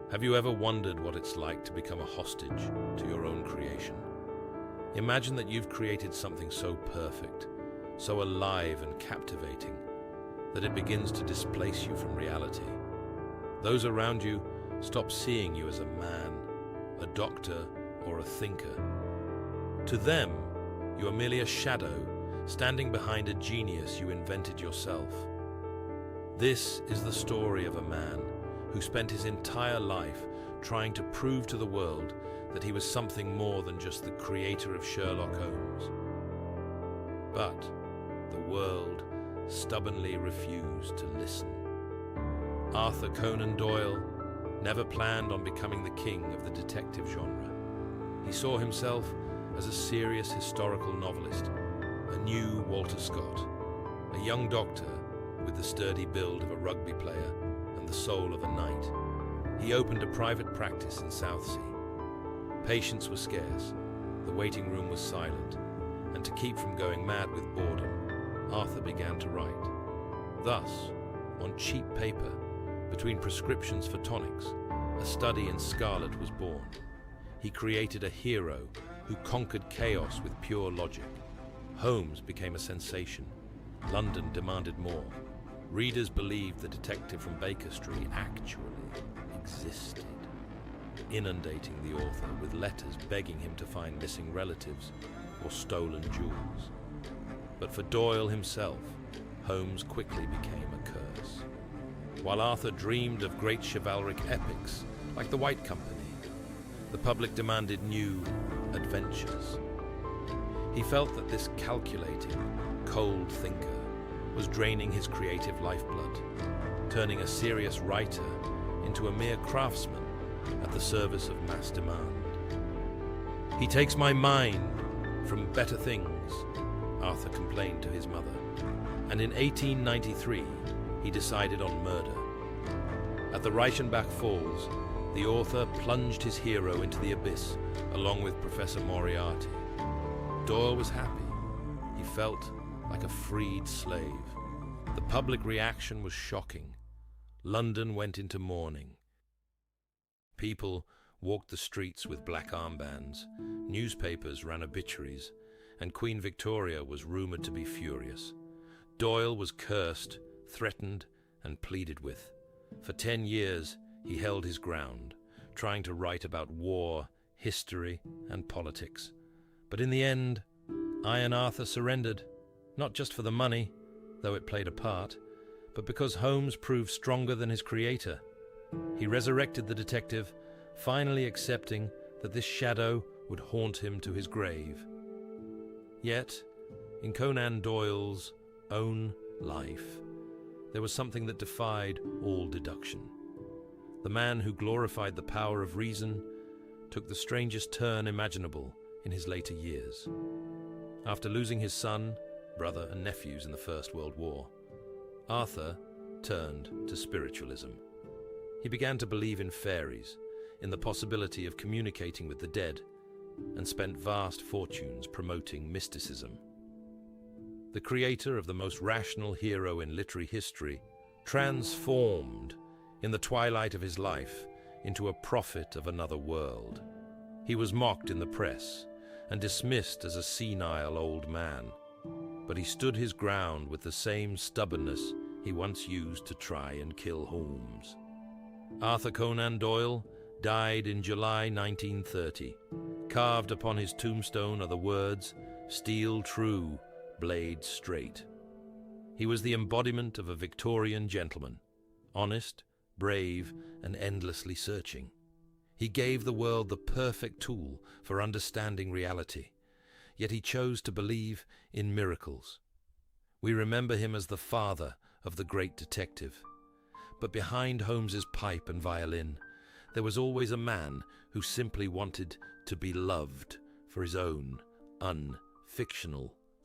Have you ever wondered what it's like to become a hostage to your own creation? Imagine that you've created something so perfect, so alive and captivating, that it begins to displace you from reality. Those around you stop seeing you as a man, a doctor, or a thinker. To them, you are merely a shadow standing behind a genius you invented yourself. This is the story of a man who spent his entire life trying to prove to the world that he was something more than just the creator of Sherlock Holmes. But the world stubbornly refused to listen. Arthur Conan Doyle never planned on becoming the king of the detective genre. He saw himself as a serious historical novelist, a new Walter Scott, a young doctor with the sturdy build of a rugby player and the soul of a knight. He opened a private practice in Southsea. Patients were scarce, the waiting room was silent, and to keep from going mad with boredom, Arthur began to write. Thus, on cheap paper, between prescriptions for tonics, a study in scarlet was born. He created a hero who conquered chaos with pure logic. Holmes became a sensation. London demanded more. Readers believed the detective from Baker Street actually existed, inundating the author with letters begging him to find missing relatives or stolen jewels. But for Doyle himself, Holmes quickly became a curse. While Arthur dreamed of great chivalric epics like The White Company, the public demanded new adventures. He felt that this calculating, cold thinker was draining his creative lifeblood, turning a serious writer into a mere craftsman at the service of mass demand. "He takes my mind from better things," Arthur complained to his mother, and in 1893 he decided on murder. At the Reichenbach Falls, the author plunged his hero into the abyss along with Professor Moriarty. Doyle was happy. He felt like a freed slave. The public reaction was shocking. London went into mourning. People walked the streets with black armbands, newspapers ran obituaries, and Queen Victoria was rumored to be furious. Doyle was cursed, threatened, and pleaded with. For 10 years, he held his ground, trying to write about war, history, and politics. But in the end, Iron Arthur surrendered, not just for the money, though it played a part, but because Holmes proved stronger than his creator. He resurrected the detective, finally accepting that this shadow would haunt him to his grave. Yet, in Conan Doyle's own life, there was something that defied all deduction. The man who glorified the power of reason took the strangest turn imaginable in his later years. After losing his son, brother, and nephews in the First World War, Arthur turned to spiritualism. He began to believe in fairies, in the possibility of communicating with the dead, and spent vast fortunes promoting mysticism. The creator of the most rational hero in literary history transformed, in the twilight of his life, into a prophet of another world. He was mocked in the press and dismissed as a senile old man, but he stood his ground with the same stubbornness he once used to try and kill Holmes. Arthur Conan Doyle died in July 1930. Carved upon his tombstone are the words, "Steel true, blade straight." He was the embodiment of a Victorian gentleman, honest, brave, and endlessly searching. He gave the world the perfect tool for understanding reality, yet he chose to believe in miracles. We remember him as the father of the great detective. But behind Holmes's pipe and violin, there was always a man who simply wanted to be loved for his own unfictional